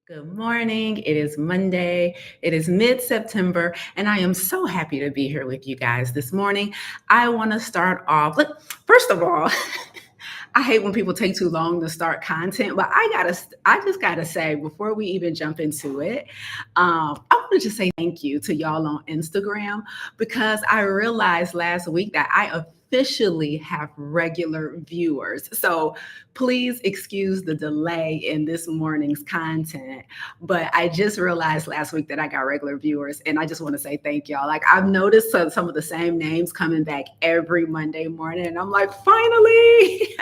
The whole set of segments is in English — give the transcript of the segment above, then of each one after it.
Good morning. It is Monday. It is mid September, and I am so happy to be here with you guys this morning. I want to start off. Look, first of all, I hate when people take too long to start content, but I just gotta say before we even jump into it, I want to just say thank you to y'all on Instagram because I realized last week that I officially have regular viewers. So please excuse the delay in this morning's content, but I just realized last week that I got regular viewers, and I just want to say thank y'all. Like I've noticed some of the same names coming back every Monday morning, and I'm like, finally.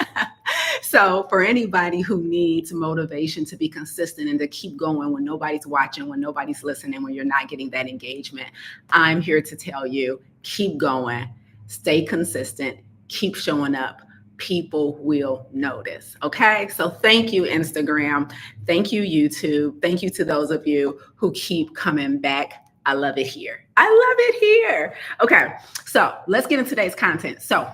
So for anybody who needs motivation to be consistent and to keep going when nobody's watching, when nobody's listening, when you're not getting that engagement, I'm here to tell you, keep going, stay consistent, keep showing up. People will notice. Okay. So thank you, Instagram. Thank you, YouTube. Thank you to those of you who keep coming back. I love it here. I love it here. Okay. So let's get into today's content. So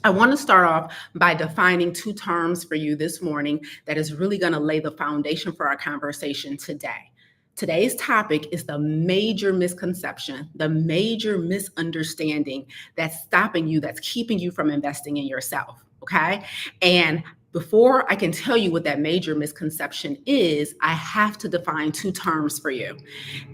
I want to start off by defining two terms for you this morning that is really going to lay the foundation for our conversation today. Today's topic is the major misconception, the major misunderstanding that's stopping you, that's keeping you from investing in yourself. Okay. And before I can tell you what that major misconception is, I have to define two terms for you.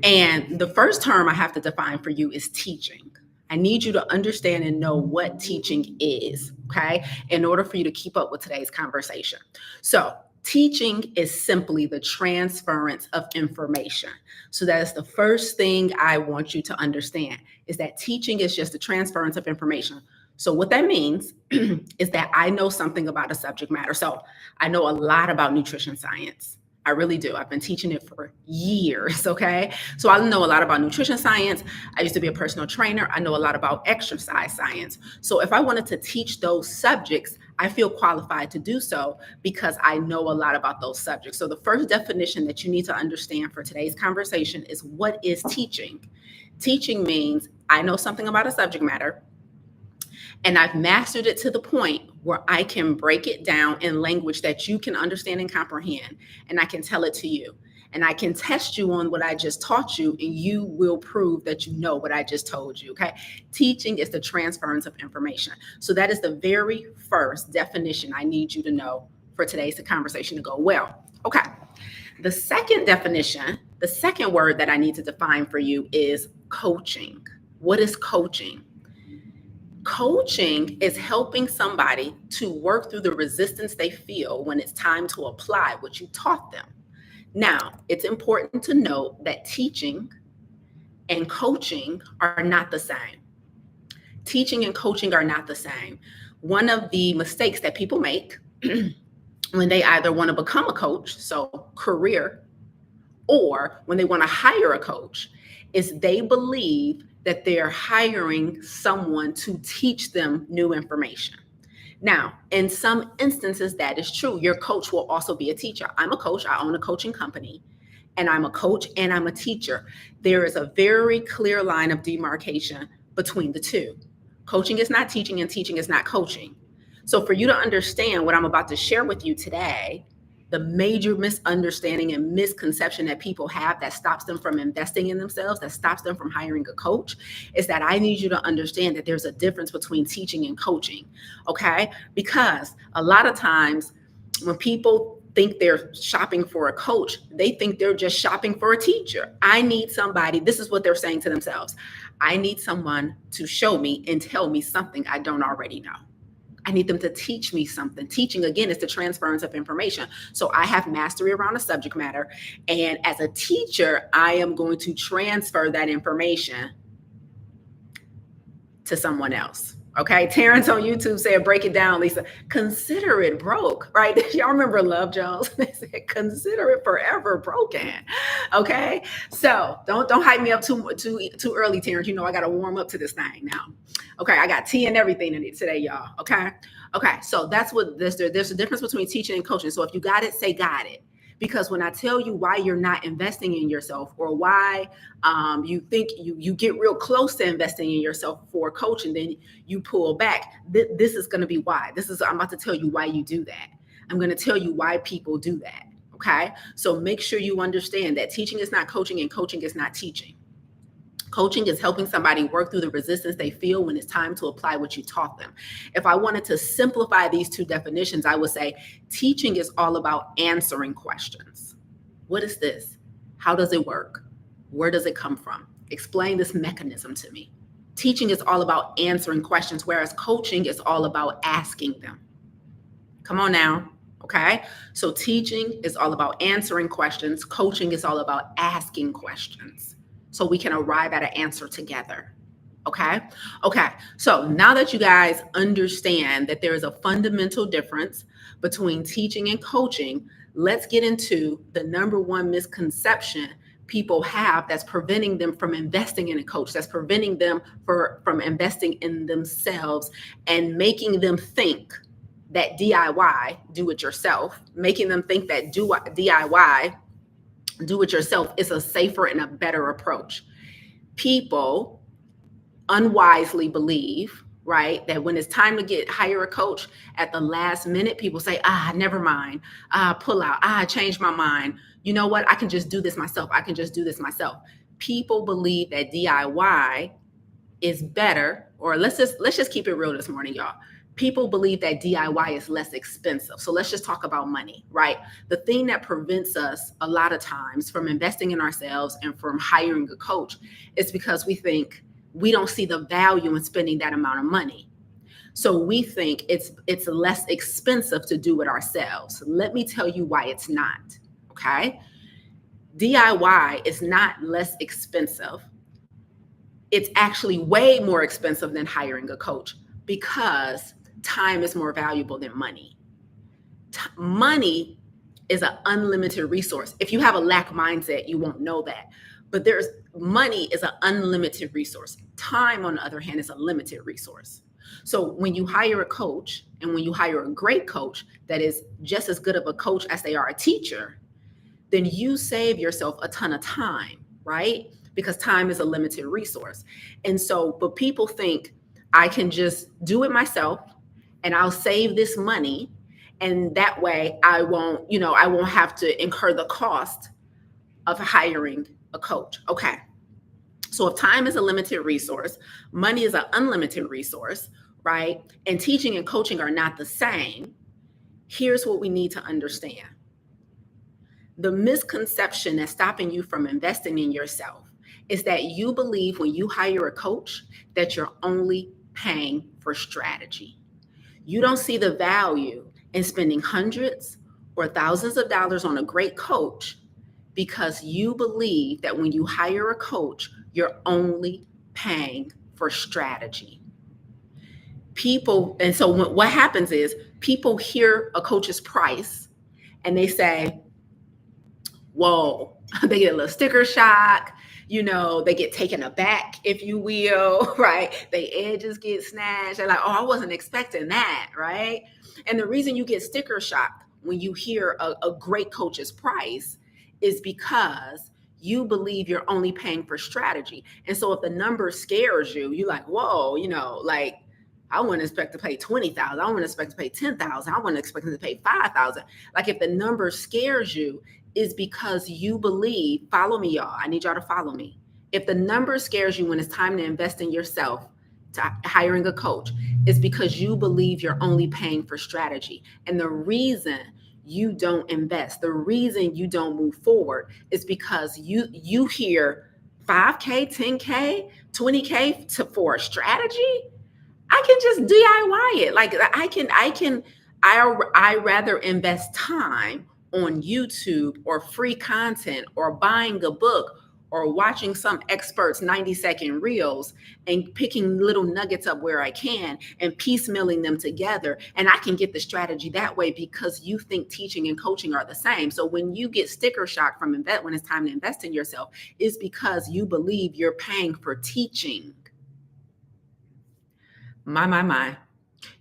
And the first term I have to define for you is teaching. I need you to understand and know what teaching is, okay, in order for you to keep up with today's conversation. So, teaching is simply the transference of information. So, that is the first thing I want you to understand is that teaching is just the transference of information. So, what that means is that I know something about a subject matter. So, I know a lot about nutrition science. I really do. I've been teaching it for years, okay? So I know a lot about nutrition science. I used to be a personal trainer. I know a lot about exercise science. So if I wanted to teach those subjects, I feel qualified to do so because I know a lot about those subjects. So the first definition that you need to understand for today's conversation is what is teaching? Teaching means I know something about a subject matter and I've mastered it to the point where I can break it down in language that you can understand and comprehend, and I can tell it to you. And I can test you on what I just taught you, and you will prove that you know what I just told you. Okay. Teaching is the transference of information. So that is the very first definition I need you to know for today's conversation to go well. Okay. The second definition, the second word that I need to define for you is coaching. What is coaching? Coaching is helping somebody to work through the resistance they feel when it's time to apply what you taught them. Now, it's important to note that teaching and coaching are not the same. Teaching and coaching are not the same. One of the mistakes that people make when they either want to become a coach, so career, or when they want to hire a coach, is they believe that they're hiring someone to teach them new information. Now, in some instances, that is true. Your coach will also be a teacher. I'm a coach, I own a coaching company, and I'm a coach and I'm a teacher. There is a very clear line of demarcation between the two. Coaching is not teaching, and teaching is not coaching. So, for you to understand what I'm about to share with you today, the major misunderstanding and misconception that people have that stops them from investing in themselves, that stops them from hiring a coach, is that I need you to understand that there's a difference between teaching and coaching, okay? Because a lot of times when people think they're shopping for a coach, they think they're just shopping for a teacher. I need somebody, this is what they're saying to themselves. I need someone to show me and tell me something I don't already know. I need them to teach me something. Teaching, again, is the transference of information. So I have mastery around a subject matter. And as a teacher, I am going to transfer that information to someone else. Okay. Terrence on YouTube said, break it down, Lisa. Consider it broke, right? Y'all remember Love Jones? They said, consider it forever broken. Okay. So don't hype me up too early, Terrence. You know, I got to warm up to this thing now. Okay. I got tea and everything in it today, y'all. Okay. Okay. So that's what there's a difference between teaching and coaching. So if you got it, say got it. Because when I tell you why you're not investing in yourself, or why you think you get real close to investing in yourself for coaching, then you pull back. This is going to be why. I'm about to tell you why you do that. I'm going to tell you why people do that. Okay. So make sure you understand that teaching is not coaching and coaching is not teaching. Coaching is helping somebody work through the resistance they feel when it's time to apply what you taught them. If I wanted to simplify these two definitions, I would say teaching is all about answering questions. What is this? How does it work? Where does it come from? Explain this mechanism to me. Teaching is all about answering questions, whereas coaching is all about asking them. Come on now. Okay. So teaching is all about answering questions. Coaching is all about asking questions so we can arrive at an answer together. Okay. Okay. So now that you guys understand that there is a fundamental difference between teaching and coaching, let's get into the number one misconception people have that's preventing them from investing in a coach, that's preventing them from investing in themselves and making them think that DIY, do it yourself, making them think that DIY, do it yourself, is a safer and a better approach. People unwisely believe, right, that when it's time to hire a coach at the last minute, people say, never mind, pull out, change my mind. You know what? I can just do this myself. I can just do this myself. People believe that DIY is better, or let's just keep it real this morning, y'all. People believe that DIY is less expensive. So let's just talk about money, right? The thing that prevents us a lot of times from investing in ourselves and from hiring a coach is because we think we don't see the value in spending that amount of money. So we think it's less expensive to do it ourselves. Let me tell you why it's not, okay? DIY is not less expensive. It's actually way more expensive than hiring a coach because time is more valuable than money. Money is an unlimited resource. If you have a lack mindset, you won't know that. But money is an unlimited resource. Time, on the other hand, is a limited resource. So when you hire a coach and when you hire a great coach that is just as good of a coach as they are a teacher, then you save yourself a ton of time, right? Because time is a limited resource. And so, but people think I can just do it myself and I'll save this money. And that way I won't have to incur the cost of hiring a coach. Okay. So if time is a limited resource, money is an unlimited resource, right? And teaching and coaching are not the same. Here's what we need to understand. The misconception that's stopping you from investing in yourself is that you believe when you hire a coach that you're only paying for strategy. You don't see the value in spending hundreds or thousands of dollars on a great coach because you believe that when you hire a coach, you're only paying for strategy. And so what happens is people hear a coach's price and they say, whoa, they get a little sticker shock, they get taken aback, if you will, right? Their edges get snatched. They're like, oh, I wasn't expecting that, right? And the reason you get sticker shock when you hear a great coach's price is because you believe you're only paying for strategy. And so if the number scares you, you're like, whoa, like I wouldn't expect to pay $20,000. I wouldn't expect to pay $10,000. I wouldn't expect to pay $5,000. Like if the number scares you, is because you believe, follow me, y'all. I need y'all to follow me. If the number scares you when it's time to invest in yourself, to hiring a coach, is because you believe you're only paying for strategy. And the reason you don't invest, the reason you don't move forward is because you hear 5K, 10K, 20K for a strategy. I can just DIY it. Like I rather invest time on YouTube or free content or buying a book or watching some experts 90-second reels and picking little nuggets up where I can and piecemealing them together. And I can get the strategy that way because you think teaching and coaching are the same. So when you get sticker shock from when it's time to invest in yourself, it's because you believe you're paying for teaching. My.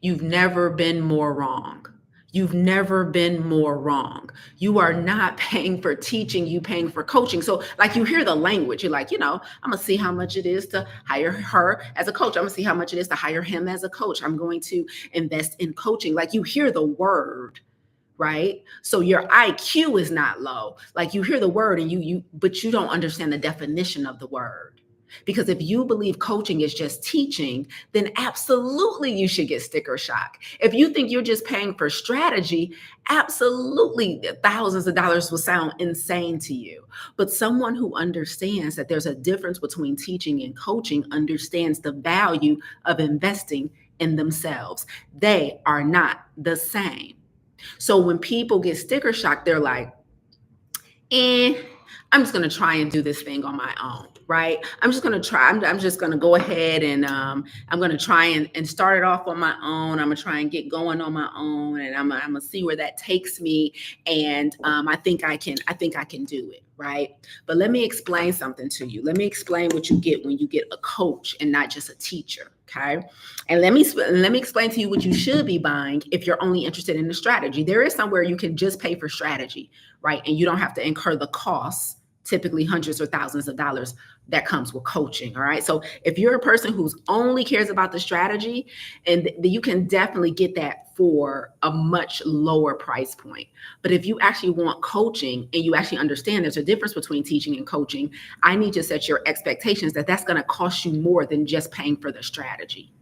You've never been more wrong. You've never been more wrong. You are not paying for teaching, you paying for coaching. So like you hear the language, you're like, I'm going to see how much it is to hire her as a coach. I'm going to see how much it is to hire him as a coach. I'm going to invest in coaching. Like you hear the word, right? So your IQ is not low. Like you hear the word and but you don't understand the definition of the word. Because if you believe coaching is just teaching, then absolutely you should get sticker shock. If you think you're just paying for strategy, absolutely thousands of dollars will sound insane to you. But someone who understands that there's a difference between teaching and coaching understands the value of investing in themselves. They are not the same. So when people get sticker shock, they're like, I'm just going to try and do this thing on my own, right? I'm just going to try. I'm just going to go ahead and I'm going to try and start it off on my own. I'm going to try and get going on my own, and I'm going to see where that takes me. And I think I can do it, right? But let me explain something to you. Let me explain what you get when you get a coach and not just a teacher. Okay. And let me explain to you what you should be buying if you're only interested in the strategy. There is somewhere you can just pay for strategy, right? And you don't have to incur the costs, typically hundreds or thousands of dollars that comes with coaching. All right. So if you're a person who's only cares about the strategy, and you can definitely get that for a much lower price point. But if you actually want coaching and you actually understand there's a difference between teaching and coaching, I need to set your expectations that that's going to cost you more than just paying for the strategy.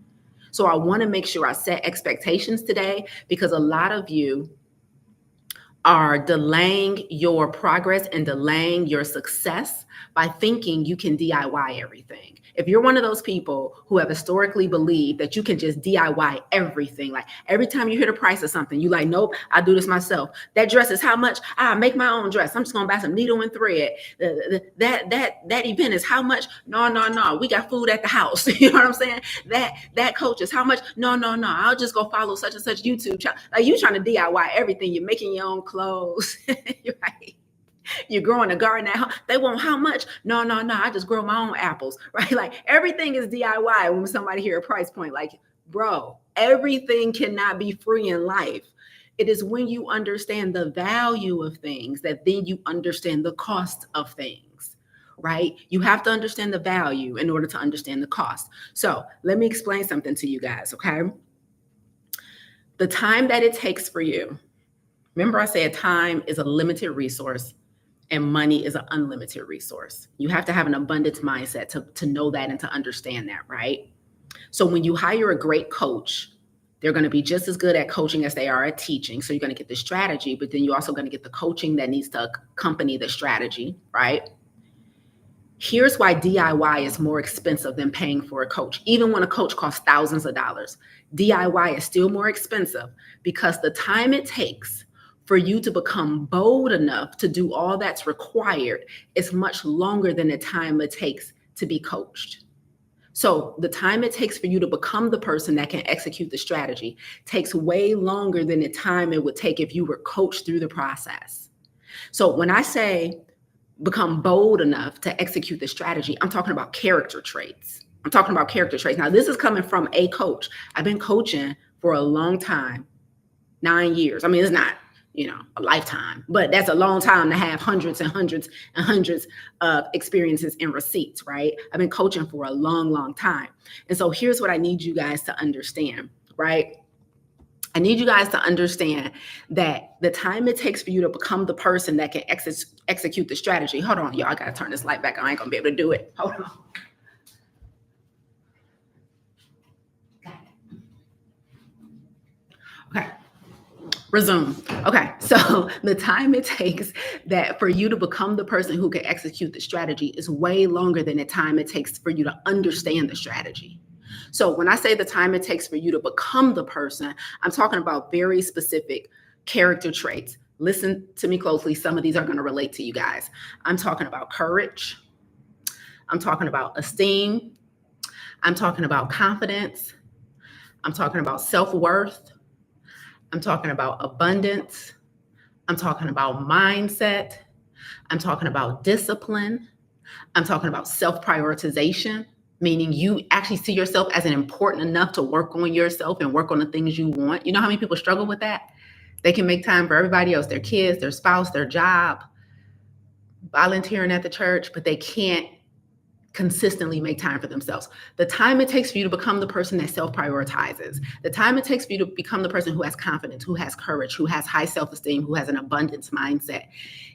So I want to make sure I set expectations today, because a lot of you are delaying your progress and delaying your success by thinking you can DIY everything. If you're one of those people who have historically believed that you can just DIY everything, like every time you hear the price of something, you like, nope, I do this myself. That dress is how much? I make my own dress. I'm just gonna buy some needle and thread. That event is how much? No. We got food at the house. You know what I'm saying? That coach is how much? No. I'll just go follow such and such YouTube channel. Like you trying to DIY everything. You're making your own clothes. Right? You're growing a garden at home. They want how much? No. I just grow my own apples, right? Like everything is DIY. When somebody hear a price point, like, bro, everything cannot be free in life. It is when you understand the value of things that then you understand the cost of things, right? You have to understand the value in order to understand the cost. So let me explain something to you guys, okay? The time that it takes for you, remember I said time is a limited resource and money is an unlimited resource. You have to have an abundance mindset to know that and to understand that, right? So when you hire a great coach, they're going to be just as good at coaching as they are at teaching. So you're going to get the strategy, but then you're also going to get the coaching that needs to accompany the strategy, right? Here's why DIY is more expensive than paying for a coach. Even when a coach costs thousands of dollars, DIY is still more expensive because the time it takes for you to become bold enough to do all that's required is much longer than the time it takes to be coached. So the time it takes for you to become the person that can execute the strategy takes way longer than the time it would take if you were coached through the process. So when I say become bold enough to execute the strategy, I'm talking about character traits. Now, this is coming from a coach. I've been coaching for a long time, 9 years. I mean, it's not, a lifetime, but that's a long time to have hundreds and hundreds and hundreds of experiences and receipts, right? I've been coaching for a long, long time. And so here's what I need you guys to understand, right? I need you guys to understand that the time it takes for you to become the person that can execute the strategy. Hold on, y'all, I gotta turn this light back on. I ain't gonna be able to do it. Hold on. Okay. Resume. Okay, so the time it takes that for you to become the person who can execute the strategy is way longer than the time it takes for you to understand the strategy. So when I say the time it takes for you to become the person, I'm talking about very specific character traits. Listen to me closely. Some of these are going to relate to you guys. I'm talking about courage. I'm talking about esteem. I'm talking about confidence. I'm talking about self-worth. I'm talking about abundance. I'm talking about mindset. I'm talking about discipline. I'm talking about self-prioritization, meaning you actually see yourself as important enough to work on yourself and work on the things you want. You know how many people struggle with that? They can make time for everybody else, their kids, their spouse, their job, volunteering at the church, but they can't consistently make time for themselves. The time it takes for you to become the person that self-prioritizes, the time it takes for you to become the person who has confidence, who has courage, who has high self-esteem, who has an abundance mindset,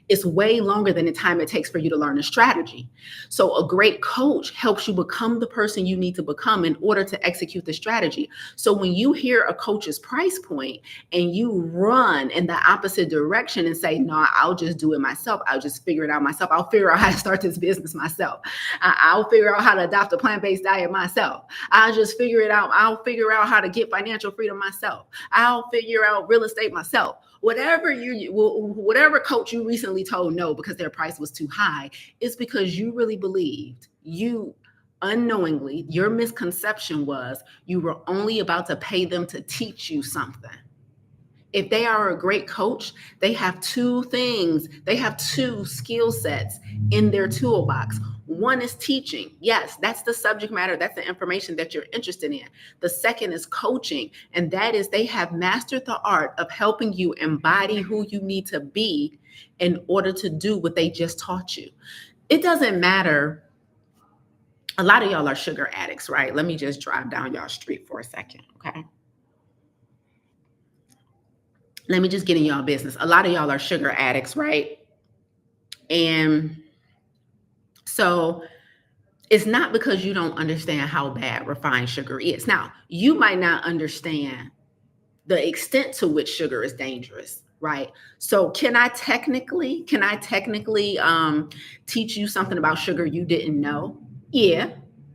is way longer than the time it takes for you to learn a strategy. So a great coach helps you become the person you need to become in order to execute the strategy. So when you hear a coach's price point and you run in the opposite direction and say, no, I'll just do it myself. I'll just figure it out myself. I'll figure out how to start this business myself. I'll figure out how to adopt a plant-based diet myself. I'll just figure it out. I'll figure out how to get financial freedom myself. I'll figure out real estate myself. Whatever coach you recently told no because their price was too high, it's because you really believed, you unknowingly, your misconception was you were only about to pay them to teach you something. If they are a great coach, they have two skill sets in their toolbox. One is teaching. Yes, that's the subject matter. That's the information that you're interested in. The second is coaching. And that is they have mastered the art of helping you embody who you need to be in order to do what they just taught you. It doesn't matter. A lot of y'all are sugar addicts, right? Let me just drive down y'all street for a second, okay? Let me just get in y'all business. A lot of y'all are sugar addicts, right? And so it's not because you don't understand how bad refined sugar is. Now, you might not understand the extent to which sugar is dangerous, right? So can I technically teach you something about sugar you didn't know? Yeah,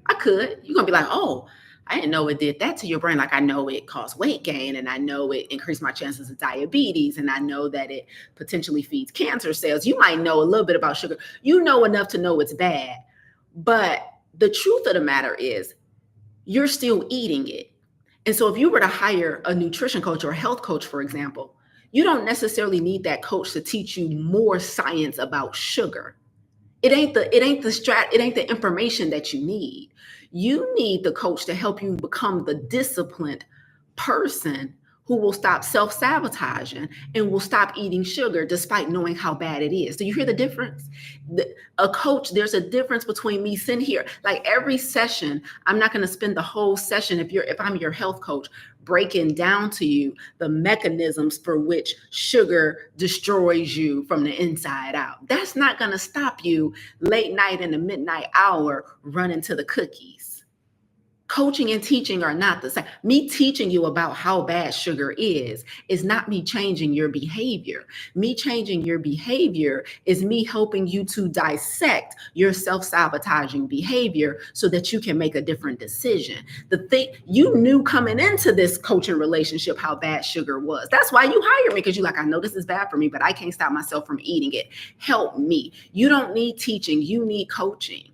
I could. You're gonna be like, oh, I didn't know it did that to your brain. Like I know it caused weight gain, and I know it increased my chances of diabetes, and I know that it potentially feeds cancer cells. You might know a little bit about sugar. You know enough to know it's bad. But the truth of the matter is you're still eating it. And so if you were to hire a nutrition coach or a health coach, for example, you don't necessarily need that coach to teach you more science about sugar. It ain't the information that you need. You need the coach to help you become the disciplined person who will stop self-sabotaging and will stop eating sugar despite knowing how bad it is. Do you hear the difference? A coach, there's a difference between me sitting here, like every session, I'm not going to spend the whole session if I'm your health coach breaking down to you the mechanisms for which sugar destroys you from the inside out. That's not going to stop you late night in the midnight hour running to the cookies. Coaching and teaching are not the same. Me teaching you about how bad sugar is not me changing your behavior. Me changing your behavior is me helping you to dissect your self-sabotaging behavior so that you can make a different decision. The thing you knew coming into this coaching relationship how bad sugar was. That's why you hired me, because you're like, I know this is bad for me, but I can't stop myself from eating it. Help me. You don't need teaching, you need coaching.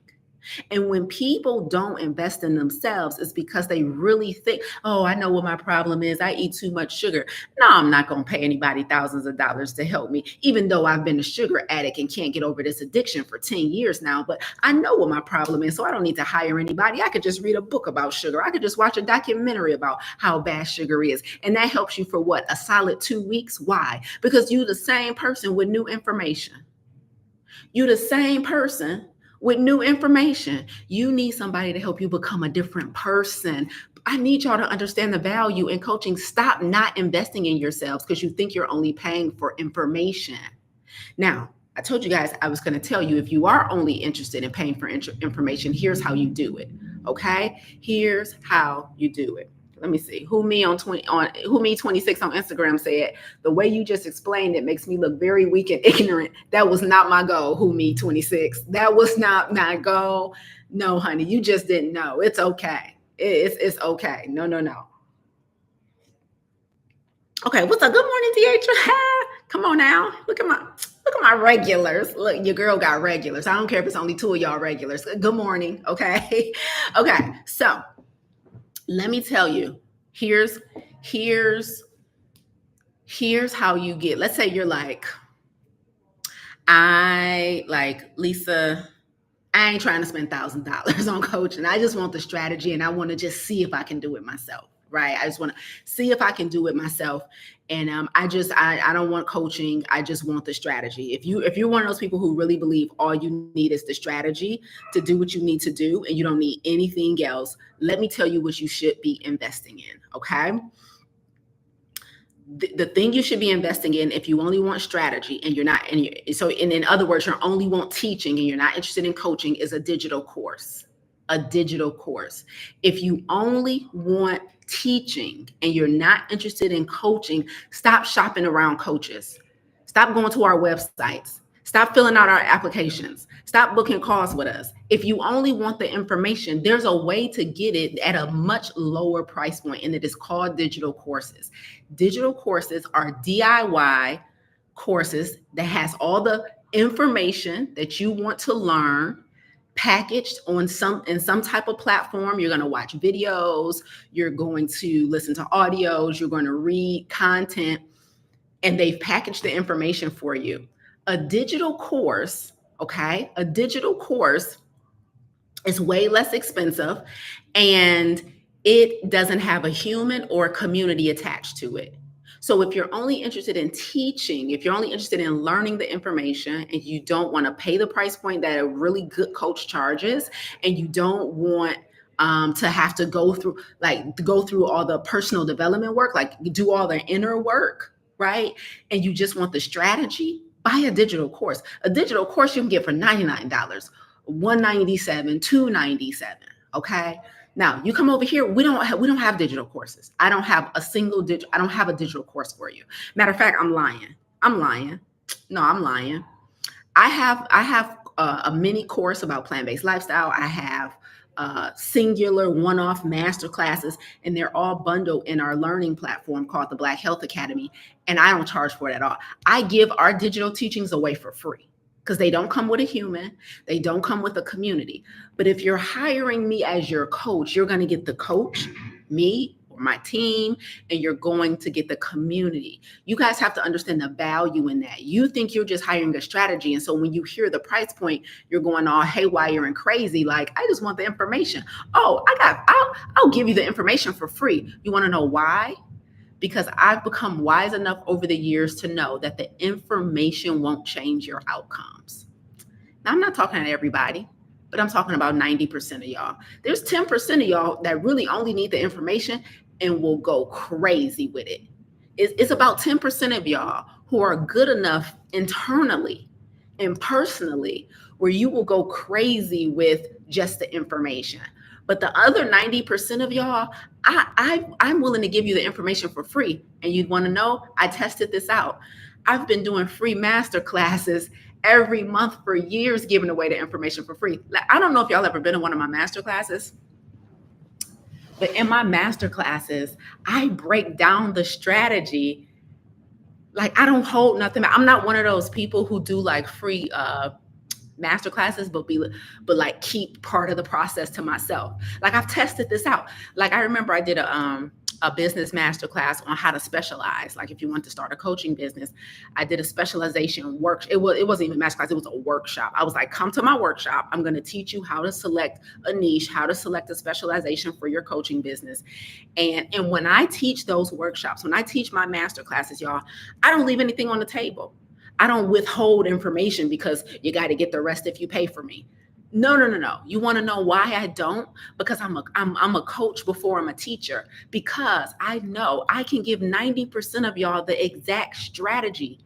And when people don't invest in themselves, it's because they really think, oh, I know what my problem is. I eat too much sugar. No, I'm not going to pay anybody thousands of dollars to help me, even though I've been a sugar addict and can't get over this addiction for 10 years now. But I know what my problem is, so I don't need to hire anybody. I could just read a book about sugar. I could just watch a documentary about how bad sugar is. And that helps you for what? A solid 2 weeks. Why? Because you're the same person with new information. You're the same person with new information. You need somebody to help you become a different person. I need y'all to understand the value in coaching. Stop not investing in yourselves because you think you're only paying for information. Now, I told you guys I was going to tell you, if you are only interested in paying for information, here's how you do it. Okay? Here's how you do it. Let me see. Who me 26 on Instagram said, the way you just explained it makes me look very weak and ignorant. That was not my goal. Who me 26. That was not my goal. No, honey, you just didn't know. It's okay. It's okay. No. Okay, what's up? Good morning, Deidre. Come on now. Look at my regulars. Look, your girl got regulars. I don't care if it's only 2 of y'all regulars. Good morning. Okay. Okay. So let me tell you, here's how you get, let's say you're like, Lisa, I ain't trying to spend $1,000 on coaching. I just want the strategy and I want to just see if I can do it myself, right? I just want to see if I can do it myself. And I don't want coaching. I just want the strategy. If you're one of those people who really believe all you need is the strategy to do what you need to do and you don't need anything else, let me tell you what you should be investing in. Okay. The thing you should be investing in, if you only want strategy and you're not, and in other words, you only want teaching and you're not interested in coaching, is a digital course. A digital course. If you only want teaching and you're not interested in coaching, stop shopping around coaches. Stop going to our websites. Stop filling out our applications. Stop booking calls with us. If you only want the information, there's a way to get it at a much lower price point, and it is called digital courses. Digital courses are DIY courses that has all the information that you want to learn packaged in some type of platform. You're going to watch videos, you're going to listen to audios, you're going to read content, and they've packaged the information for you. A digital course, okay? A digital course is way less expensive and it doesn't have a human or a community attached to it. So if you're only interested in teaching, if you're only interested in learning the information and you don't want to pay the price point that a really good coach charges, and you don't want to have to go through all the personal development work, like do all the inner work, right? And you just want the strategy, buy a digital course. A digital course you can get for $99, $197, $297. Okay. Now you come over here. We don't have digital courses. I don't have a digital course for you. Matter of fact, I'm lying. No, I'm lying. I have a mini course about plant-based lifestyle. I have singular one-off master classes, and they're all bundled in our learning platform called the Black Health Academy. And I don't charge for it at all. I give our digital teachings away for free, because they don't come with a human. They don't come with a community. But if you're hiring me as your coach, you're going to get the coach, me, or my team, and you're going to get the community. You guys have to understand the value in that. You think you're just hiring a strategy. And so when you hear the price point, you're going all haywire and crazy. Like, I just want the information. Oh, I'll give you the information for free. You want to know why? Because I've become wise enough over the years to know that the information won't change your outcomes. Now, I'm not talking to everybody, but I'm talking about 90% of y'all. There's 10% of y'all that really only need the information and will go crazy with it. It's about 10% of y'all who are good enough internally and personally where you will go crazy with just the information. But the other 90% of y'all, I'm willing to give you the information for free. And you'd want to know, I tested this out. I've been doing free master classes every month for years, giving away the information for free. I don't know if y'all ever been in one of my master classes, but in my master classes, I break down the strategy. Like, I don't hold nothing back. I'm not one of those people who do like free master classes, but like keep part of the process to myself. Like, I've tested this out. Like, I remember I did a business master class on how to specialize. Like, if you want to start a coaching business, I did a specialization work. It wasn't even a master class. It was a workshop. I was like, come to my workshop. I'm going to teach you how to select a niche, how to select a specialization for your coaching business. And when I teach those workshops, when I teach my master classes, y'all, I don't leave anything on the table. I don't withhold information because you got to get the rest if you pay for me. No. You want to know why I don't? Because I'm a coach before I'm a teacher. Because I know I can give 90% of y'all the exact strategy,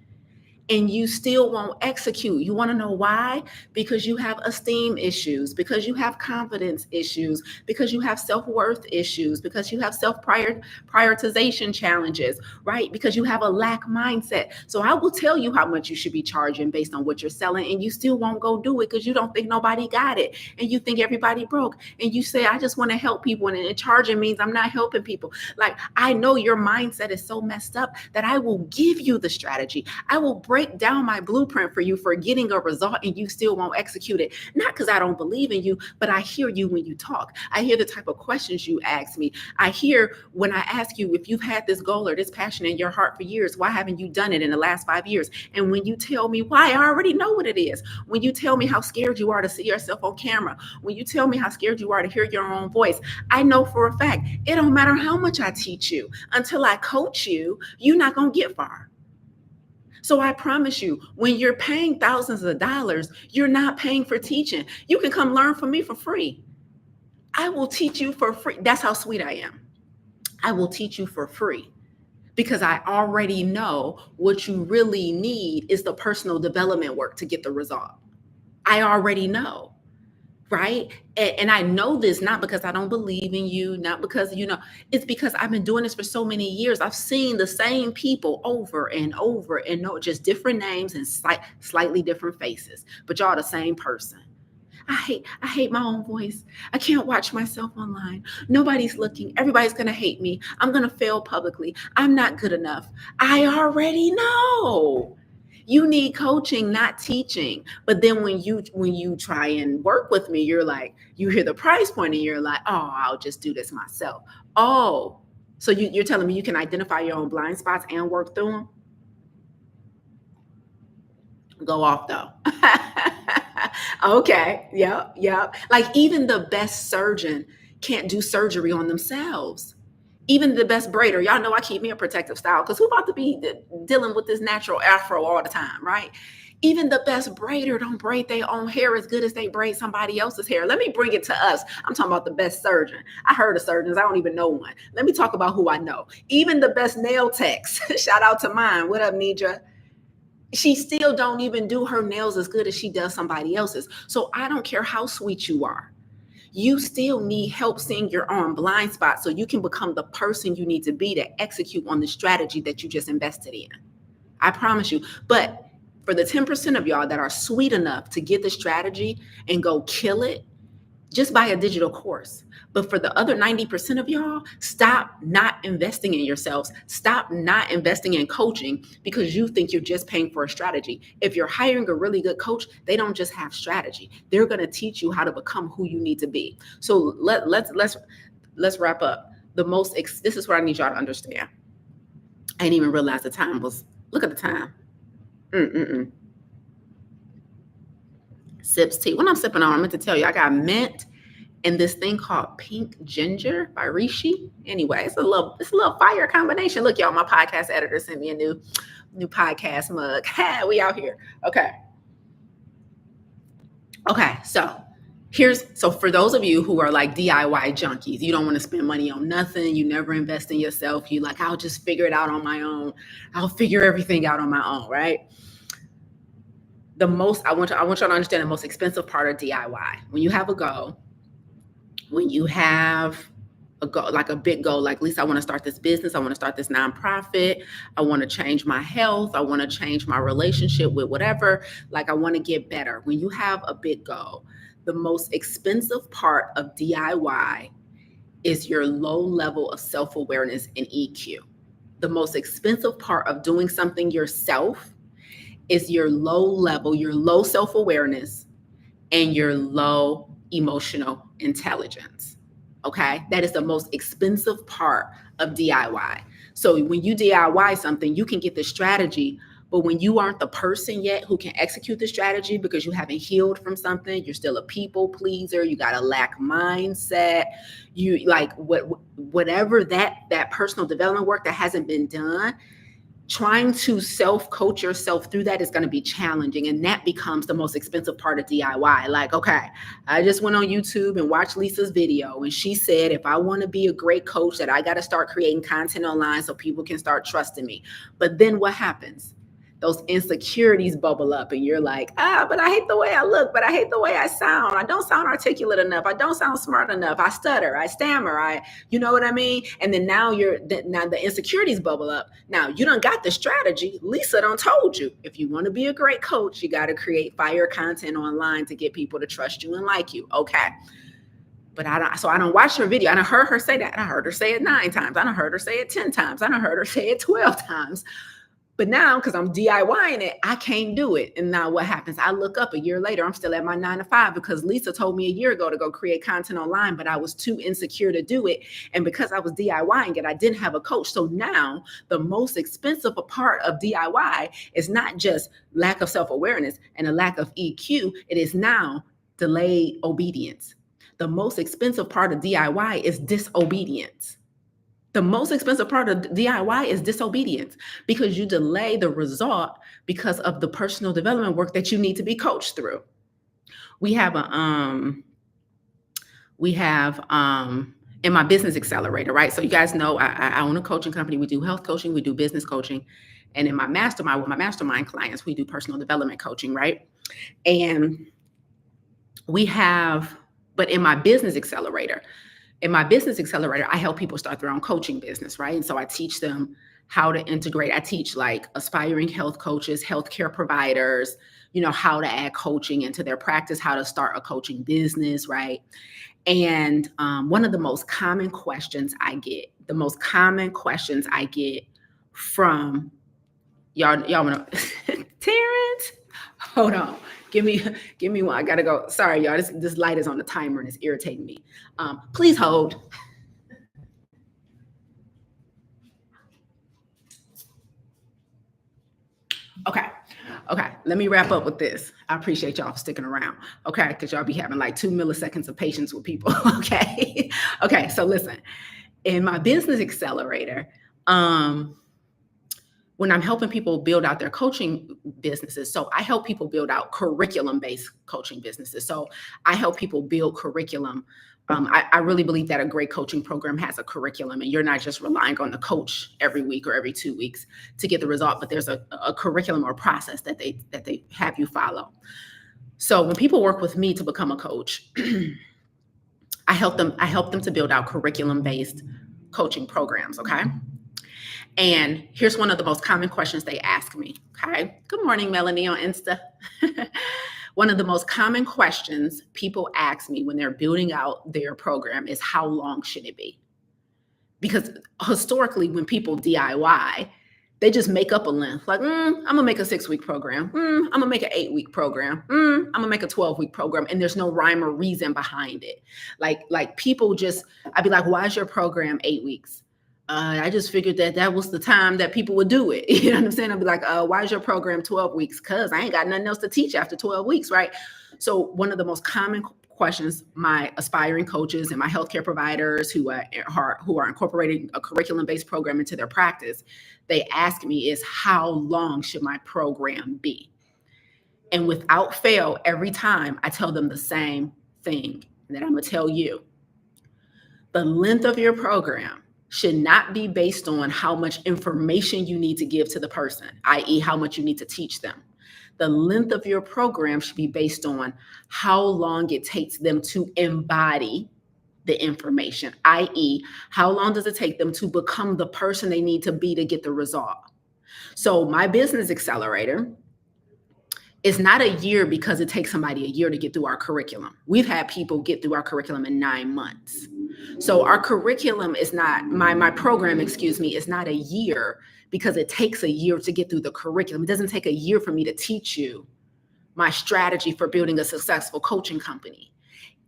and you still won't execute. You want to know why? Because you have esteem issues, because you have confidence issues, because you have self-worth issues, because you have self-prioritization challenges, right? Because you have a lack mindset. So I will tell you how much you should be charging based on what you're selling, and you still won't go do it because you don't think nobody got it, and you think everybody broke, and you say, I just want to help people, and charging means I'm not helping people. Like, I know your mindset is so messed up that I will give you the strategy. I will break down my blueprint for you for getting a result and you still won't execute it. Not because I don't believe in you, but I hear you when you talk. I hear the type of questions you ask me. I hear when I ask you if you've had this goal or this passion in your heart for years, why haven't you done it in the last 5 years? And when you tell me why, I already know what it is. When you tell me how scared you are to see yourself on camera, when you tell me how scared you are to hear your own voice, I know for a fact it don't matter how much I teach you. Until I coach you, you're not going to get far. So I promise you, when you're paying thousands of dollars, you're not paying for teaching. You can come learn from me for free. I will teach you for free. That's how sweet I am. I will teach you for free because I already know what you really need is the personal development work to get the result. I already know. Right. And I know this not because I don't believe in you, not because, it's because I've been doing this for so many years. I've seen the same people over and over and no, just different names and slightly different faces, but y'all the same person. I hate my own voice. I can't watch myself online. Nobody's looking. Everybody's going to hate me. I'm going to fail publicly. I'm not good enough. I already know. You need coaching, not teaching. But then when you try and work with me, you're like, you hear the price point and you're like, oh, I'll just do this myself. Oh, so you're telling me you can identify your own blind spots and work through them? Go off though. Okay. Yep. Like even the best surgeon can't do surgery on themselves. Even the best braider, y'all know I keep me a protective style because who about to be dealing with this natural afro all the time, right? Even the best braider don't braid their own hair as good as they braid somebody else's hair. Let me bring it to us. I'm talking about the best surgeon. I heard of surgeons. I don't even know one. Let me talk about who I know. Even the best nail techs. Shout out to mine. What up, Nidra? She still don't even do her nails as good as she does somebody else's. So I don't care how sweet you are. You still need help seeing your own blind spot so you can become the person you need to be to execute on the strategy that you just invested in. I promise you. But for the 10% of y'all that are sweet enough to get the strategy and go kill it, just buy a digital course. But for the other 90% of y'all, stop not investing in yourselves. Stop not investing in coaching because you think you're just paying for a strategy. If you're hiring a really good coach, they don't just have strategy. They're going to teach you how to become who you need to be. So let's wrap up. This is what I need y'all to understand. I didn't even realize the time was. Look at the time. Sips tea. When I'm sipping on, I meant to tell you, I got mint and this thing called Pink Ginger by Rishi. Anyway, it's a little fire combination. Look, y'all, my podcast editor sent me a new podcast mug. We out here. Okay. So for those of you who are like DIY junkies, you don't want to spend money on nothing. You never invest in yourself. You like, I'll just figure it out on my own. I'll figure everything out on my own, right? I want y'all to understand the most expensive part of DIY. When you have a goal, when you have a goal, like a big goal, like Lisa, I want to start this business. I want to start this nonprofit. I want to change my health. I want to change my relationship with whatever. Like I want to get better. When you have a big goal, the most expensive part of DIY is your low level of self-awareness and EQ. The most expensive part of doing something yourself is your low self-awareness and your low emotional intelligence. Okay. That is the most expensive part of DIY. So when you DIY something, you can get the strategy, but when you aren't the person yet who can execute the strategy because you haven't healed from something, you're still a people pleaser, you got a lack mindset, you like whatever that personal development work that hasn't been done, trying to self-coach yourself through that is going to be challenging. And that becomes the most expensive part of DIY. Like, okay, I just went on YouTube and watched Lisa's video. And she said, if I want to be a great coach, that I got to start creating content online so people can start trusting me. But then what happens? Those insecurities bubble up and you're like, but I hate the way I look, but I hate the way I sound. I don't sound articulate enough. I don't sound smart enough. I stutter, I stammer, you know what I mean? And then now the insecurities bubble up. Now you done got the strategy. Lisa done told you, if you want to be a great coach, you got to create fire content online to get people to trust you and like you. Okay. But I don't watch her video. I done heard her say that. I heard her say it 9 times. I done heard her say it 10 times. I done heard her say it 12 times. But now, because I'm DIYing it, I can't do it. And now what happens? I look up a year later, I'm still at my 9 to 5 because Lisa told me a year ago to go create content online, but I was too insecure to do it. And because I was DIYing it, I didn't have a coach. So now the most expensive part of DIY is not just lack of self-awareness and a lack of EQ. It is now delayed obedience. The most expensive part of DIY is disobedience. The most expensive part of DIY is disobedience because you delay the result because of the personal development work that you need to be coached through. We have in my business accelerator, right? So you guys know I own a coaching company. We do health coaching, we do business coaching. And in my mastermind, with my mastermind clients, we do personal development coaching, right? And but in my business accelerator, I help people start their own coaching business, right? And so I teach them how to integrate. I teach like aspiring health coaches, healthcare providers, how to add coaching into their practice, how to start a coaching business, right? And one of the most common questions I get from y'all want to, Terrence, hold on. Give me one. I gotta go. Sorry, y'all. This light is on the timer and it's irritating me. Please hold. Okay. Let me wrap up with this. I appreciate y'all sticking around. Okay, because y'all be having like 2 milliseconds of patience with people. Okay. Okay. So listen, in my business accelerator, when I'm helping people build out their coaching businesses, so I help people build out curriculum-based coaching businesses. So I help people build curriculum. I really believe that a great coaching program has a curriculum, and you're not just relying on the coach every week or every 2 weeks to get the result, but there's a curriculum or process that they have you follow. So when people work with me to become a coach, I help them to build out curriculum-based coaching programs, okay? And here's one of the most common questions they ask me, okay? Good morning, Melanie on Insta. One of the most common questions people ask me when they're building out their program is, how long should it be? Because historically, when people DIY, they just make up a length. Like, I'm gonna make a 6-week program. I'm gonna make an 8-week program. I'm gonna make a 12-week program. And there's no rhyme or reason behind it. Like people just, I'd be like, why is your program 8 weeks? I just figured that was the time that people would do it. You know what I'm saying? I'd be like, why is your program 12 weeks? Because I ain't got nothing else to teach after 12 weeks, right? So one of the most common questions my aspiring coaches and my healthcare providers who are incorporating a curriculum-based program into their practice, they ask me is, how long should my program be? And without fail, every time I tell them the same thing that I'm going to tell you. The length of your program should not be based on how much information you need to give to the person, i.e., how much you need to teach them. The length of your program should be based on how long it takes them to embody the information, i.e., how long does it take them to become the person they need to be to get the result. So my business accelerator is not a year because it takes somebody a year to get through our curriculum. We've had people get through our curriculum in 9 months. So our curriculum is not, my program, is not a year because it takes a year to get through the curriculum. It doesn't take a year for me to teach you my strategy for building a successful coaching company.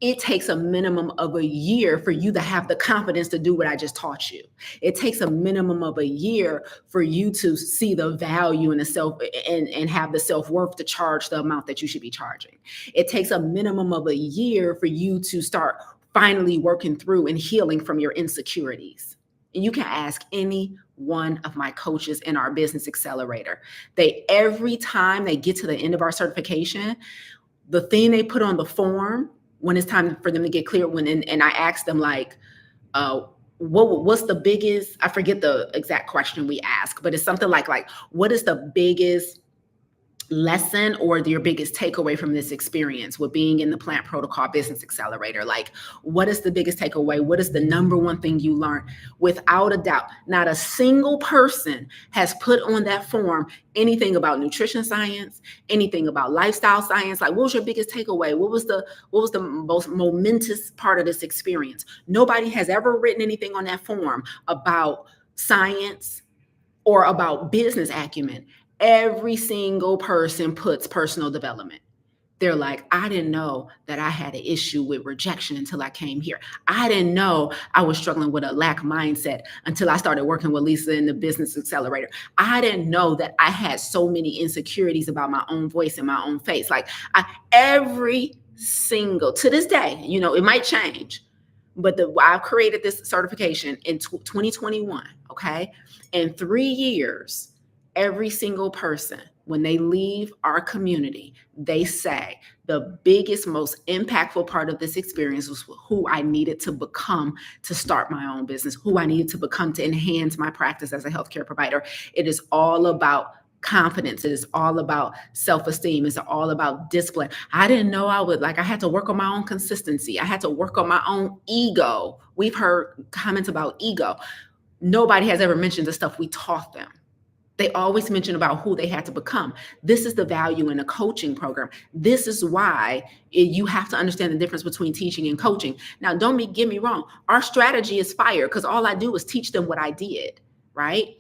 It takes a minimum of a year for you to have the confidence to do what I just taught you. It takes a minimum of a year for you to see the value in the self and have the self-worth to charge the amount that you should be charging. It takes a minimum of a year for you to start finally working through and healing from your insecurities. And you can ask any one of my coaches in our business accelerator. Every time they get to the end of our certification, the thing they put on the form when it's time for them to get clear, and I ask them like, what's the biggest, I forget the exact question we ask, but it's something like what is the biggest lesson or your biggest takeaway from this experience with being in the Plant Protocol Business Accelerator? Like, what is the biggest takeaway? What is the number one thing you learned? Without a doubt, not a single person has put on that form anything about nutrition science, anything about lifestyle science. Like, what was your biggest takeaway? What was the most momentous part of this experience? Nobody has ever written anything on that form about science, or about business acumen. Every single person puts personal development. They're like, I didn't know that I had an issue with rejection until I came here. I didn't know I was struggling with a lack mindset until I started working with Lisa in the Business Accelerator. I didn't know that I had so many insecurities about my own voice and my own face. Like every single, to this day, it might change, but I've created this certification in 2021, okay? In 3 years, every single person, when they leave our community, they say the biggest, most impactful part of this experience was who I needed to become to start my own business, who I needed to become to enhance my practice as a healthcare provider. It is all about confidence. It is all about self-esteem. It's all about discipline. I didn't know I had to work on my own consistency. I had to work on my own ego. We've heard comments about ego. Nobody has ever mentioned the stuff we taught them. They always mention about who they had to become. This is the value in a coaching program. This is why you have to understand the difference between teaching and coaching. Now, don't get me wrong. Our strategy is fire because all I do is teach them what I did, right?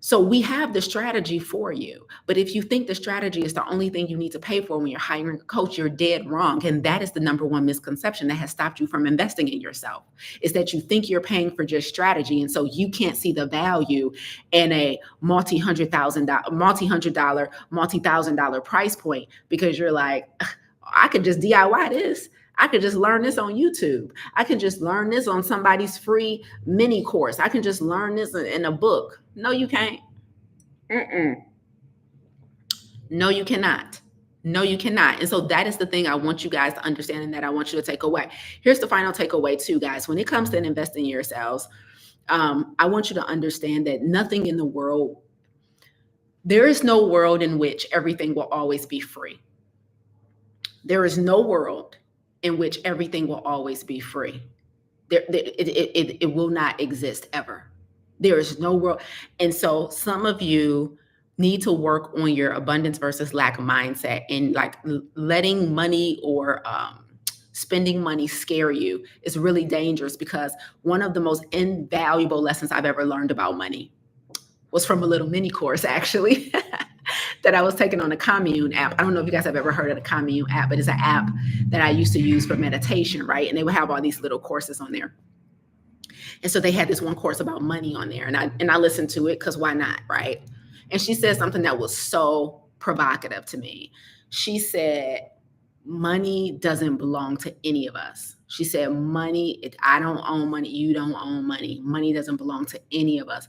So we have the strategy for you. But if you think the strategy is the only thing you need to pay for when you're hiring a coach, you're dead wrong. And that is the number one misconception that has stopped you from investing in yourself, is that you think you're paying for just strategy. And so you can't see the value in a multi-$100,000, multi-thousand dollar price point because you're like, I could just DIY this. I could just learn this on YouTube. I can just learn this on somebody's free mini course. I can just learn this in a book. No, you can't. No, you cannot. No, you cannot. And so that is the thing I want you guys to understand and that I want you to take away. Here's the final takeaway too, guys. When it comes to investing in yourselves, I want you to understand that nothing in the world, there is no world in which everything will always be free. There is no world in which everything will always be free. It will not exist ever. There is no world. And so some of you need to work on your abundance versus lack mindset, and like letting money or spending money scare you is really dangerous, because one of the most invaluable lessons I've ever learned about money was from a little mini course, actually. That I was taking on the Commune app. I don't know if you guys have ever heard of the Commune app, but it's an app that I used to use for meditation, right? And they would have all these little courses on there. And so they had this one course about money on there, and I listened to it because why not, right? And she said something that was so provocative to me. She said, money doesn't belong to any of us. She said, I don't own money. You don't own money. Money doesn't belong to any of us.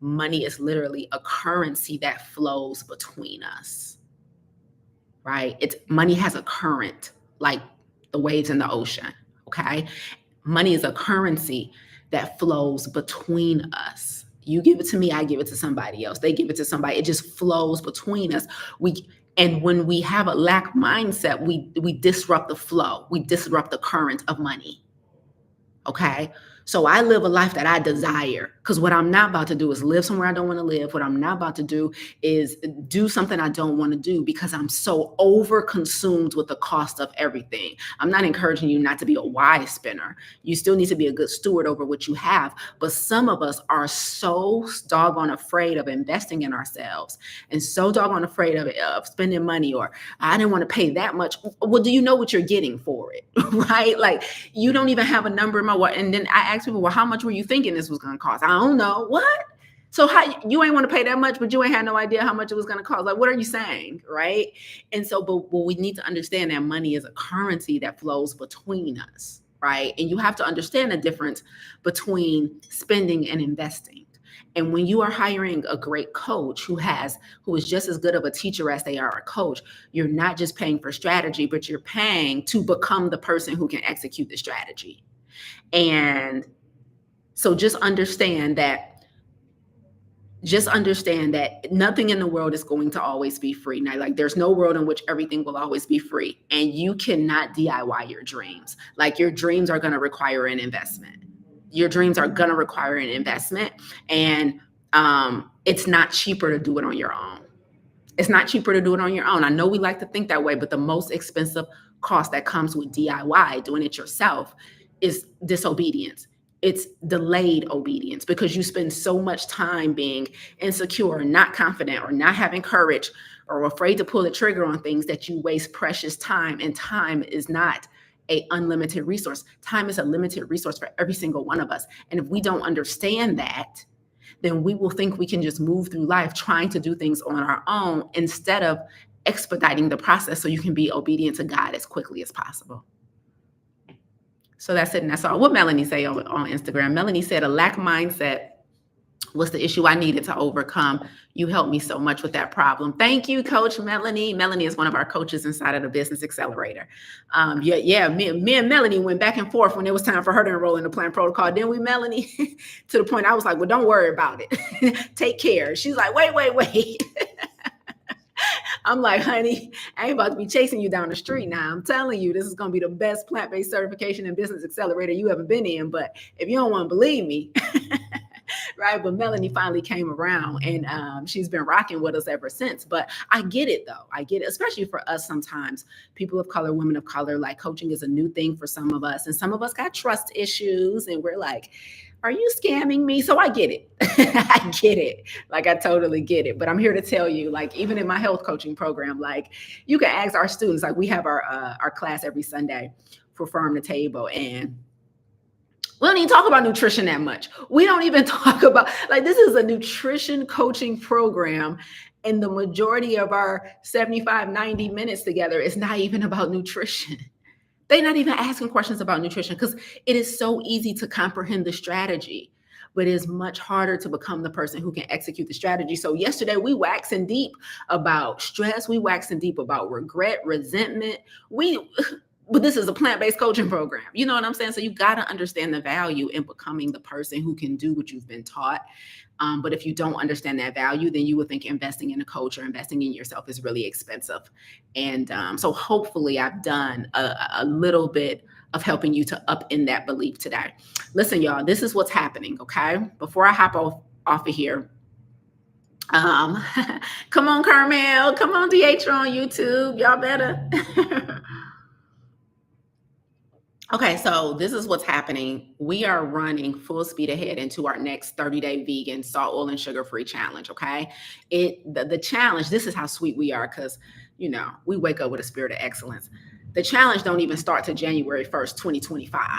Money is literally a currency that flows between us, right? Money has a current, like the waves in the ocean, okay? Money is a currency that flows between us. You give it to me, I give it to somebody else. They give it to somebody. It just flows between us. And when we have a lack mindset, we disrupt the flow. We disrupt the current of money, okay? So I live a life that I desire, because what I'm not about to do is live somewhere I don't want to live. What I'm not about to do is do something I don't want to do because I'm so over consumed with the cost of everything. I'm not encouraging you not to be a wise spinner. You still need to be a good steward over what you have. But some of us are so doggone afraid of investing in ourselves and so doggone afraid of spending money, or I didn't want to pay that much. Well, do you know what you're getting for it? Right? Like, you don't even have a number in my what. And then I ask people, well, how much were you thinking this was going to cost? I don't know. What? So how you ain't want to pay that much, but you ain't had no idea how much it was going to cost. Like, what are you saying? Right? And so, but we need to understand that money is a currency that flows between us. Right? And you have to understand the difference between spending and investing. And when you are hiring a great coach who is just as good of a teacher as they are a coach, you're not just paying for strategy, but you're paying to become the person who can execute the strategy. And so just understand that nothing in the world is going to always be free. Now, like, there's no world in which everything will always be free, and you cannot DIY your dreams. Like, your dreams are going to require an investment. Your dreams are going to require an investment, and it's not cheaper to do it on your own. It's not cheaper to do it on your own. I know we like to think that way, but the most expensive cost that comes with DIY, doing it yourself, is disobedience. it's delayed obedience because you spend so much time being insecure, not confident, or not having courage, or afraid to pull the trigger on things that you waste precious time. And time is not a unlimited resource. Time is a limited resource for every single one of us. And if we don't understand that, then we will think we can just move through life trying to do things on our own instead of expediting the process so you can be obedient to God as quickly as possible. So that's it. And that's all. What Melanie say on Instagram? Melanie said, a lack mindset was the issue I needed to overcome. You helped me so much with that problem. Thank you, Coach Melanie. Melanie is one of our coaches inside of the Business Accelerator. Me and Melanie went back and forth when it was time for her to enroll in the plan protocol. Didn't we, Melanie? To the point I was like, well, don't worry about it. Take care. She's like, wait. I'm like, honey, I ain't about to be chasing you down the street now. I'm telling you, this is going to be the best plant-based certification and business accelerator you ever been in. But if you don't want to believe me, right? But Melanie finally came around and she's been rocking with us ever since. But I get it, though. I get it, especially for us sometimes, people of color, women of color, like coaching is a new thing for some of us. And some of us got trust issues and we're like, are you scamming me? So I get it. I get it. Like, I totally get it. But I'm here to tell you, like, even in my health coaching program, like, you can ask our students, like, we have our class every Sunday for Farm to Table. And we don't even talk about nutrition that much. We don't even talk about, like, this is a nutrition coaching program. And the majority of our 75, 90 minutes together is not even about nutrition. They're not even asking questions about nutrition because it is so easy to comprehend the strategy, but it's much harder to become the person who can execute the strategy. So yesterday we waxing deep about stress. We waxing deep about regret, resentment. But this is a plant-based coaching program. You know what I'm saying? So you got to understand the value in becoming the person who can do what you've been taught. But if you don't understand that value, then you would think investing in a coach or investing in yourself is really expensive. And so hopefully I've done a little bit of helping you to up in that belief today. Listen, y'all, this is what's happening, okay? Before I hop off of here, come on, Carmel. Come on, DH on YouTube. Y'all better. Okay, so this is what's happening. We are running full speed ahead into our next 30-day vegan, salt, oil, and sugar-free challenge, okay? The challenge, this is how sweet we are because, you know, we wake up with a spirit of excellence. The challenge don't even start to January 1st, 2025, all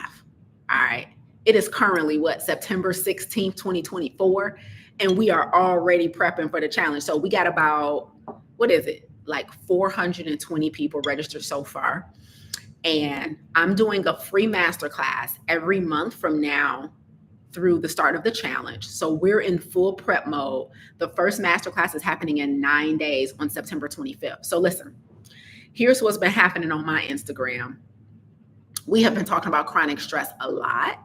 right? It is currently, September 16th, 2024, and we are already prepping for the challenge. So we got about, like 420 people registered so far. And I'm doing a free masterclass every month from now through the start of the challenge. So we're in full prep mode. The first masterclass is happening in 9 days on September 25th. So listen, here's what's been happening on my Instagram. We have been talking about chronic stress a lot.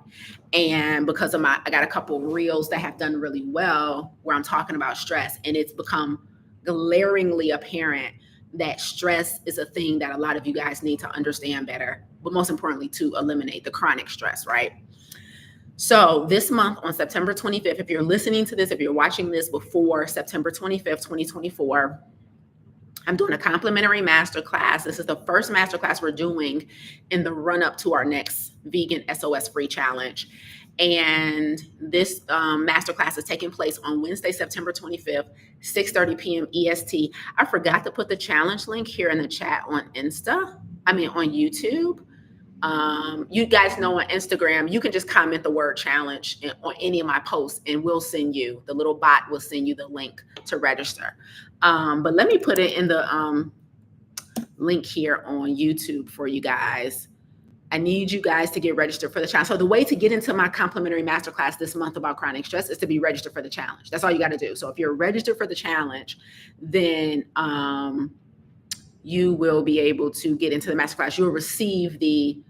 And because of I got a couple reels that have done really well where I'm talking about stress, and it's become glaringly apparent that stress is a thing that a lot of you guys need to understand better, but most importantly, to eliminate the chronic stress, right? So this month on September 25th, if you're listening to this, if you're watching this before September 25th, 2024, I'm doing a complimentary masterclass. This is the first masterclass we're doing in the run-up to our next Vegan SOS Free Challenge. And this masterclass is taking place on Wednesday, September 25th, 6:30 p.m. EST. I forgot to put the challenge link here in the chat on YouTube. You guys know on Instagram, you can just comment the word challenge on any of my posts and we'll send you, the little bot will send you the link to register. But let me put it in the link here on YouTube for you guys. I need you guys to get registered for the challenge. So the way to get into my complimentary masterclass this month about chronic stress is to be registered for the challenge. That's all you got to do. So if you're registered for the challenge, then you will be able to get into the masterclass. You'll receive the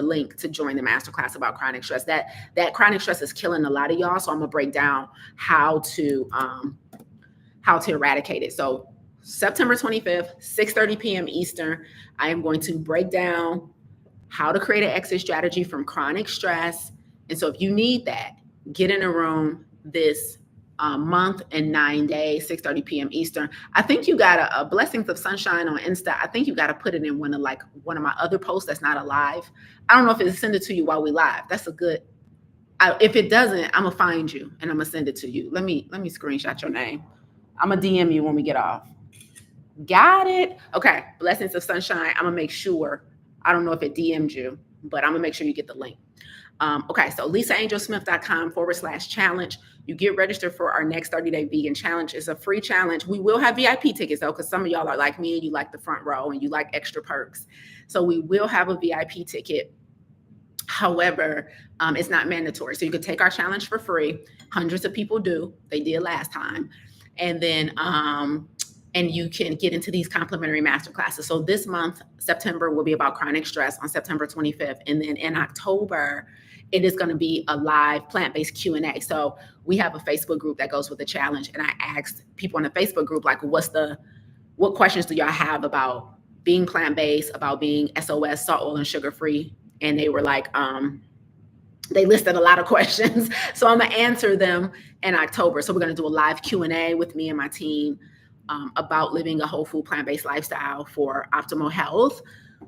link to join the masterclass about chronic stress. That chronic stress is killing a lot of y'all. So I'm gonna break down how to eradicate it. So September 25th, 6:30 p.m. Eastern, I am going to break down how to create an exit strategy from chronic stress. And so if you need that, get in a room this month and 9 days, 6:30 p.m. Eastern. I think you got a Blessings of Sunshine on Insta. I think you got to put it in one of my other posts that's not alive. I don't know if it's send it to you while we live. That's a good If it doesn't, I'm gonna find you and I'm gonna send it to you. Let me screenshot your name. I'm gonna DM you when we get off. Got it. Okay. Blessings of sunshine. I'm gonna make sure. I don't know if it DM'd you, but I'm gonna make sure you get the link. Okay, so lisaangelsmith.com/challenge. You get registered for our next 30-day vegan challenge. It's a free challenge. We will have VIP tickets though, because some of y'all are like me and you like the front row and you like extra perks. So we will have a VIP ticket. However, it's not mandatory. So you could take our challenge for free. Hundreds of people do. They did last time. And then and you can get into these complimentary masterclasses. So this month, September, will be about chronic stress on September 25th. And then in October, it is going to be a live plant-based Q&A. So we have a Facebook group that goes with the challenge. And I asked people in the Facebook group, like, what questions do y'all have about being plant-based, about being SOS, salt, oil, and sugar-free? And they were like, they listed a lot of questions. So I'm gonna answer them in October. So we're gonna do a live Q&A with me and my team about living a whole food plant-based lifestyle for optimal health.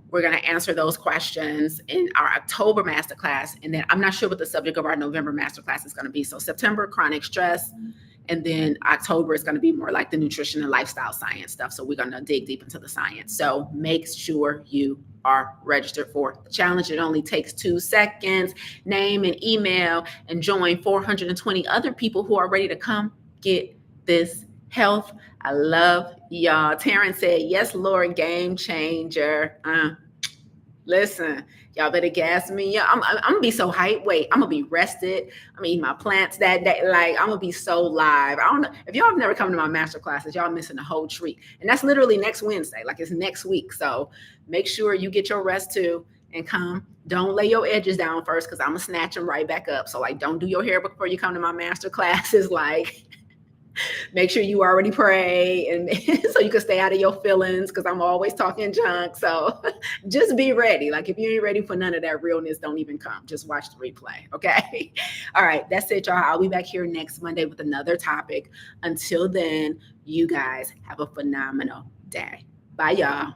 We're gonna answer those questions in our October masterclass. And then I'm not sure what the subject of our November masterclass is gonna be. So September, chronic stress. And then October is going to be more like the nutrition and lifestyle science stuff. So we're going to dig deep into the science. So make sure you are registered for the challenge. It only takes 2 seconds. Name and email and join 420 other people who are ready to come get this health. I love y'all. Terrence said, yes, Lord, game changer. Listen, y'all better gas me up. I'm gonna be so hyped. Wait, I'm gonna be rested. I'm gonna eat my plants that day. Like, I'm gonna be so live. I don't know if y'all have never come to my master classes, y'all missing a whole treat. And that's literally next Wednesday. Like, it's next week. So make sure you get your rest too and come. Don't lay your edges down first, because I'm gonna snatch them right back up. So like, don't do your hair before you come to my master classes. Like, make sure you already pray and so you can stay out of your feelings, because I'm always talking junk. So just be ready. Like, if you ain't ready for none of that realness, don't even come. Just watch the replay. Okay. All right. That's it, y'all. I'll be back here next Monday with another topic. Until then, you guys have a phenomenal day. Bye, y'all.